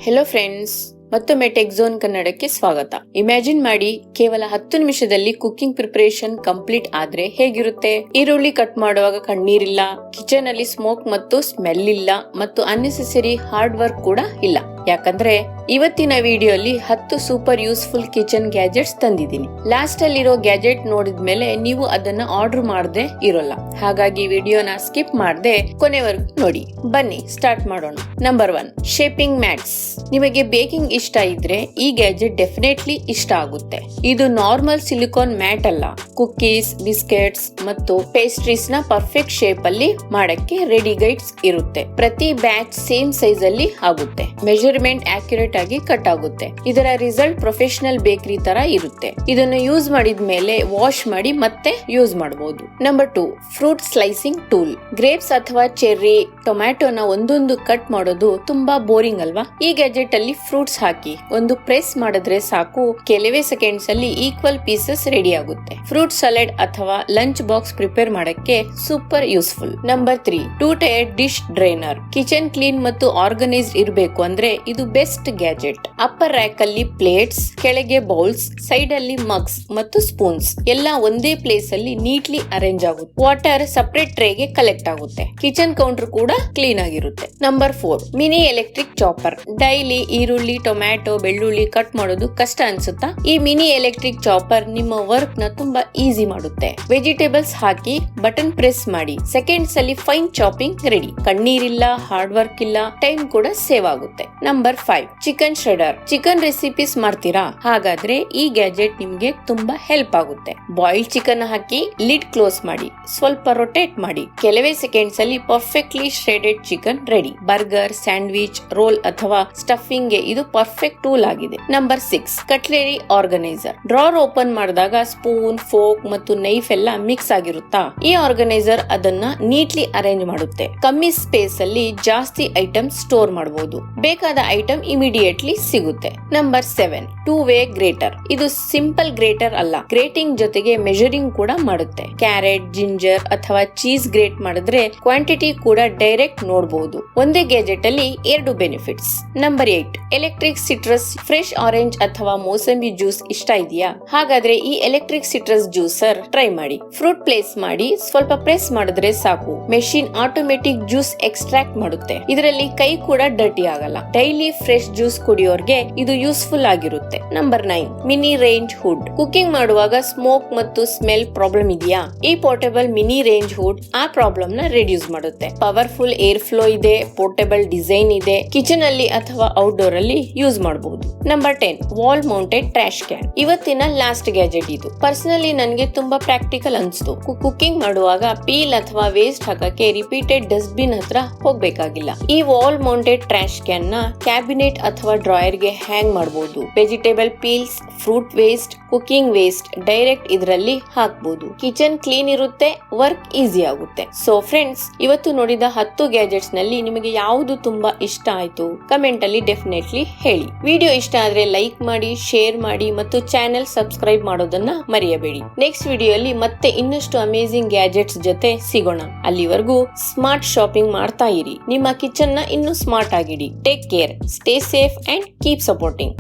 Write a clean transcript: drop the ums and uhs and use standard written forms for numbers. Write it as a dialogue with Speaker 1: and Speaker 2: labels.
Speaker 1: Hello friends, ಮತ್ತೊಮ್ಮೆ tech zone ಕನ್ನಡಕ್ಕೆ ಸ್ವಾಗತ. ಇಮ್ಯಾಜಿನ್ ಮಾಡಿ, ಕೇವಲ 10 ನಿಮಿಷದಲ್ಲಿ ಕುಕಿಂಗ್ ಪ್ರಿಪರೇಷನ್ ಕಂಪ್ಲೀಟ್ ಆದ್ರೆ ಹೇಗಿರುತ್ತೆ? ಈರುಳ್ಳಿ ಕಟ್ ಮಾಡುವಾಗ ಕಣ್ಣೀರಿಲ್ಲ, ಕಿಚನ್ ಅಲ್ಲಿ ಸ್ಮೋಕ್ ಮತ್ತು ಸ್ಮೆಲ್ ಇಲ್ಲ, ಮತ್ತು ಅನ್ನೆಸೆಸರಿ ಹಾರ್ಡ್ ವರ್ಕ್ ಕೂಡ ಇಲ್ಲ. ಯಾಕಂದ್ರೆ ಇವತ್ತಿನ ವಿಡಿಯೋ ಅಲ್ಲಿ 10 ಸೂಪರ್ ಯೂಸ್ಫುಲ್ ಕಿಚನ್ ಗ್ಯಾಜೆಟ್ಸ್ ತಂದಿದ್ದೀನಿ. ಲಾಸ್ಟ್ ಅಲ್ಲಿರೋ ಗ್ಯಾಜೆಟ್ ನೋಡಿದ್ಮೇಲೆ ನೀವು ಅದನ್ನ ಆರ್ಡರ್ ಮಾಡದೆ ಇರೋಲ್ಲ. ಹಾಗಾಗಿ ವಿಡಿಯೋನ ಸ್ಕಿಪ್ ಮಾಡದೆ ಕೊನೆವರೆಗೂ ನೋಡಿ. ಬನ್ನಿ ಸ್ಟಾರ್ಟ್ ಮಾಡೋಣ. Number 1, shaping mats. ನಿಮಗೆ ಬೇಕಿಂಗ್ ಇಷ್ಟ ಇದ್ರೆ ಈ ಗ್ಯಾಜೆಟ್ ಡೆಫಿನೆಟ್ಲಿ ಇಷ್ಟ ಆಗುತ್ತೆ. ಇದು ನಾರ್ಮಲ್ ಸಿಲಿಕಾನ್ ಮ್ಯಾಟ್ ಅಲ್ಲ, ಕುಕ್ಕೀಸ್, ಬಿಸ್ಕೆಟ್ಸ್ ಮತ್ತು ಪೇಸ್ಟ್ರೀಸ್ ನ ಪರ್ಫೆಕ್ಟ್ ಶೇಪ್ ಅಲ್ಲಿ ಮಾಡಕ್ಕೆ ರೆಡಿ ಗೈಡ್ಸ್ ಇರುತ್ತೆ. ಪ್ರತಿ ಬ್ಯಾಚ್ ಸೇಮ್ ಸೈಜ್ ಅಲ್ಲಿ ಆಗುತ್ತೆ. ಮೆಜರ್ಮೆಂಟ್ ಅಕ್ಯುರೇಟ್ ಆಗಿ ಕಟ್ ಆಗುತ್ತೆ. ಇದರ ರಿಸಲ್ಟ್ ಪ್ರೊಫೆಷನಲ್ ಬೇಕರಿ ತರ ಇರುತ್ತೆ. ಇದನ್ನು ಯೂಸ್ ಮಾಡಿದ್ಮೇಲೆ ವಾಶ್ ಮಾಡಿ ಮತ್ತೆ ಯೂಸ್ ಮಾಡಬಹುದು. Number 2, fruit slicing tool. Grapes ಅಥವಾ ಚೆರ್ರಿ, ಟೊಮ್ಯಾಟೋನ ಒಂದೊಂದು ಕಟ್ ಮಾಡೋದು ತುಂಬಾ ಬೋರಿಂಗ್ ಅಲ್ವಾ? ಈ ಗ್ಯಾಜೆಟ್ ಅಲ್ಲಿ ಫ್ರೂಟ್ಸ್ ಹಾಕಿ ಒಂದು ಪ್ರೆಸ್ ಮಾಡಿದ್ರೆ ಸಾಕು, ಕೆಲವೇ ಸೆಕೆಂಡ್ಸ್ ಅಲ್ಲಿ ಈಕ್ವಲ್ ಪೀಸಸ್ ರೆಡಿ ಆಗುತ್ತೆ. ಫ್ರೂಟ್ ಸಲಾಡ್ ಅಥವಾ ಲಂಚ್ ಬಾಕ್ಸ್ ಪ್ರಿಪೇರ್ ಮಾಡಕ್ಕೆ super useful. Number 3, 2 tier dish drainer. Kitchen clean ಮತ್ತು ಆರ್ಗನೈಸ್ಡ್ ಇರಬೇಕು ಅಂದ್ರೆ ಇದು ಬೆಸ್ಟ್ ಗ್ಯಾಜೆಟ್. ಅಪ್ಪರ್ ರ್ಯಾಕ್ ಅಲ್ಲಿ ಪ್ಲೇಟ್ಸ್, ಕೆಳಗೆ ಬೌಲ್ಸ್, ಸೈಡ್ ಅಲ್ಲಿ ಮಗ್ಸ್ ಮತ್ತು ಸ್ಪೂನ್ಸ್ ಎಲ್ಲ ಒಂದೇ ಪ್ಲೇಸ್ ಅಲ್ಲಿ ನೀಟ್ಲಿ ಅರೇಂಜ್ ಆಗುತ್ತೆ. ವಾಟರ್ ಸಪರೇಟ್ ಟ್ರೇಗೆ ಕಲೆಕ್ಟ್ ಆಗುತ್ತೆ. ಕಿಚನ್ ಕೌಂಟರ್ ಕೂಡ ಕ್ಲೀನ್ ಆಗಿರುತ್ತೆ. Number 4, mini electric chopper. Daily ಈರುಳ್ಳಿ, ಟೊಮ್ಯಾಟೊ, ಬೆಳ್ಳುಳ್ಳಿ ಕಟ್ ಮಾಡೋದು ಕಷ್ಟ ಅನ್ಸುತ್ತಾ? ಈ ಮಿನಿ ಎಲೆಕ್ಟ್ರಿಕ್ ಚಾಪರ್ ನಿಮ್ಮ ವರ್ಕ್ ನ ತುಂಬಾ ಈಸಿ ಮಾಡುತ್ತೆ. ವೆಜಿಟೇಬಲ್ಸ್ ಹಾಕಿ ಬಟನ್ ಪ್ರೆಸ್ ಮಾಡಿ, ಸೆಕೆಂಡ್ಸ್ ಅಲ್ಲಿ ಫೈನ್ ಚಾಪಿಂಗ್ ರೆಡಿ. ಕಣ್ಣೀರಿಲ್ಲ, ಹಾರ್ಡ್ ವರ್ಕ್ ಇಲ್ಲ, ಟೈಮ್ ಕೂಡ ಸೇವ್ ಆಗುತ್ತೆ. Number 5, chicken shredder. Chicken recipes ಮಾಡ್ತೀರಾ? ಹಾಗಾದ್ರೆ ಈ ಗ್ಯಾಜೆಟ್ ನಿಮ್ಗೆ ತುಂಬಾ ಹೆಲ್ಪ್ ಆಗುತ್ತೆ. ಬಾಯ್ಲ್ಡ್ ಚಿಕನ್ ಹಾಕಿ ಲಿಡ್ ಕ್ಲೋಸ್ ಮಾಡಿ, ಸ್ವಲ್ಪ ರೊಟೇಟ್ ಮಾಡಿ, ಕೆಲವೇ ಸೆಕೆಂಡ್ಸ್ ಅಲ್ಲಿ perfectly shredded chicken ready. Burger, sandwich, roll ಅಥವಾ ಸ್ಟಫಿಂಗ್ ಗೆ ಇದು ಪರ್ಫೆಕ್ಟ್ ಟೂಲ್ ಆಗಿದೆ. Number 6, cutlery organiser. Drawer open ಮಾಡಿದಾಗ ಸ್ಪೂನ್, ಫೋರ್ಕ್ ಮತ್ತು ನೈಫ್ ಎಲ್ಲ ಮಿಕ್ಸ್ ಆಗಿರುತ್ತಾ? ಈ ಆರ್ಗನೈಸರ್ ಅದನ್ನ ನೀಟ್ಲಿ ಅರೇಂಜ್ ಮಾಡುತ್ತೆ. ಕಮ್ಮಿ ಸ್ಪೇಸ್ ಅಲ್ಲಿ ಜಾಸ್ತಿ ಐಟಮ್ ಸ್ಟೋರ್ ಮಾಡಬಹುದು. ಬೇಕಾದ ಐಟಮ್ ಇಮಿಡಿಯೇಟ್ಲಿ ಸಿಗುತ್ತೆ. ನಂಬರ್ 7, 2-ವೇ ಗ್ರೇಟರ್. ಇದು ಸಿಂಪಲ್ ಗ್ರೇಟರ್ ಅಲ್ಲ, ಗ್ರೇಟಿಂಗ್ ಜೊತೆಗೆ ಮೆಜರಿಂಗ್ ಕೂಡ ಮಾಡುತ್ತೆ. ಕ್ಯಾರೆಟ್, ಜಿಂಜರ್ ಅಥವಾ ಚೀಸ್ ಗ್ರೇಟ್ ಮಾಡಿದ್ರೆ ಕ್ವಾಂಟಿಟಿ ಕೂಡ ಡೈರೆಕ್ಟ್ ನೋಡಬಹುದು. ಒಂದೇ ಗ್ಯಾಜೆಟ್ ಅಲ್ಲಿ 2 benefits. Number 8, electric citrus. Fresh orange ಅಥವಾ ಮೋಸಂಬಿ ಜ್ಯೂಸ್ ಇಷ್ಟ ಇದೆಯಾ? ಹಾಗಾದ್ರೆ ಈ ಎಲೆಕ್ಟ್ರಿಕ್ ಸಿಟ್ರಸ್ ಜ್ಯೂಸರ್ ಟ್ರೈ ಮಾಡಿ. ಫ್ರೂಟ್ ಪ್ಲೇಸ್ ಮಾಡಿ ಸ್ವಲ್ಪ ಪ್ರೆಸ್ ಮಾಡಿದ್ರೆ ಸಾಕು, ಮೆಷಿನ್ ಆಟೋಮೆಟಿಕ್ ಜ್ಯೂಸ್ ಎಕ್ಸ್ಟ್ರಾಕ್ಟ್ ಮಾಡುತ್ತೆ. ಇದರಲ್ಲಿ ಕೈ ಕೂಡ ಡರ್ಟಿ ಆಗಲ್ಲ. ಡೈಲಿ ಫ್ರೆಶ್ ಜ್ಯೂಸ್ ಕುಡಿಯೋರ್ಗೆ ಇದು ಯೂಸ್ಫುಲ್ ಆಗಿರುತ್ತೆ. ನಂಬರ್ 9, ಮಿನಿ ರೇಂಜ್ ಹುಡ್. ಕುಕಿಂಗ್ ಮಾಡುವಾಗ ಸ್ಮೋಕ್ ಮತ್ತು ಸ್ಮೆಲ್ ಪ್ರಾಬ್ಲಮ್ ಇದೆಯಾ? ಈ ಪೋರ್ಟೇಬಲ್ ಮಿನಿ ರೇಂಜ್ ಹುಡ್ ಆ ಪ್ರಾಬ್ಲಮ್ ನ ರಿಡ್ಯೂಸ್ ಮಾಡುತ್ತೆ. ಪವರ್ಫುಲ್ ಏರ್ ಫ್ಲೋ ಇದೆ, ಪೋರ್ಟೇಬಲ್ ಡಿಸೈನ್ ಇದೆ, ಕಿಚನ್ ಅಲ್ಲಿ ಅಥವಾ ಔಟ್ಡೋರ್ ಅಲ್ಲಿ ಯೂಸ್ ಮಾಡಬಹುದು. Number 10, wall mounted trash can. ಇವತ್ತಿನ ಲಾಸ್ಟ್ ಗ್ಯಾಜೆಟ್ ಇದು. ಪರ್ಸನಲಿ ನನಗೆ ತುಂಬಾ ಪ್ರಾಕ್ಟಿಕಲ್ ಅನ್ಸ್ತು. ಕುಕಿಂಗ್ ಮಾಡುವಾಗ ಪೀಲ್ ಅಥವಾ ವೇಸ್ಟ್ ಹಾಕಕ್ಕೆ ರಿಪೀಟೆಡ್ ಡಸ್ಟ್ ಬಿನ್ ಹತ್ರ ಹೋಗ್ಬೇಕಾಗಿಲ್ಲ. ಈ ವಾಲ್ ಮೌಂಟೆಡ್ ಟ್ರಾಶ್ ಕ್ಯಾನ್ ನ ಕ್ಯಾಬಿನೆಟ್ ಅಥವಾ ಡ್ರಾಯರ್ ಗೆ ಹ್ಯಾಂಗ್ ಮಾಡಬಹುದು. Vegetable Peel's, fruit waste, cooking waste direct ಇದರಲ್ಲಿ ಹಾಕಬಹುದು. ಕಿಚನ್ ಕ್ಲೀನ್ ಇರುತ್ತೆ, ವರ್ಕ್ ಈಸಿ ಆಗುತ್ತೆ. ಸೊ ಫ್ರೆಂಡ್ಸ್, ಇವತ್ತು ನೋಡಿದ 10 ಗ್ಯಾಜೆಟ್ಸ್ ನಲ್ಲಿ ನಿಮಗೆ ಯಾವುದು ತುಂಬಾ ಇಷ್ಟ ಆಯ್ತು? ಕಮೆಂಟ್ ಅಲ್ಲಿ ಡೆಫಿನೆಟ್ಲಿ ಹೇಳಿ. ವಿಡಿಯೋ ಇಷ್ಟ ಆದ್ರೆ ಲೈಕ್ ಮಾಡಿ, ಶೇರ್ ಮಾಡಿ ಮತ್ತು ಚಾನೆಲ್ ಸಬ್ಸ್ಕ್ರೈಬ್ ಮಾಡೋದನ್ನ ಮರೆಯಬೇಡಿ. ನೆಕ್ಸ್ಟ್ ವಿಡಿಯೋ ಅಲ್ಲಿ ಮತ್ತೆ ಇನ್ನಷ್ಟು ಅಮೇಜಿಂಗ್ ಗ್ಯಾಜೆಟ್ಸ್ ಜೊತೆ ಸಿಗೋಣ. ಅಲ್ಲಿವರೆಗೂ ಸ್ಮಾರ್ಟ್ ಶಾಪಿಂಗ್ ಮಾಡ್ತಾ ಇರಿ. ನಿಮ್ಮ ಕಿಚನ್ ನ ಇನ್ನೂ ಸ್ಮಾರ್ಟ್ ಆಗಿಡಿ. Take care, stay safe and keep supporting.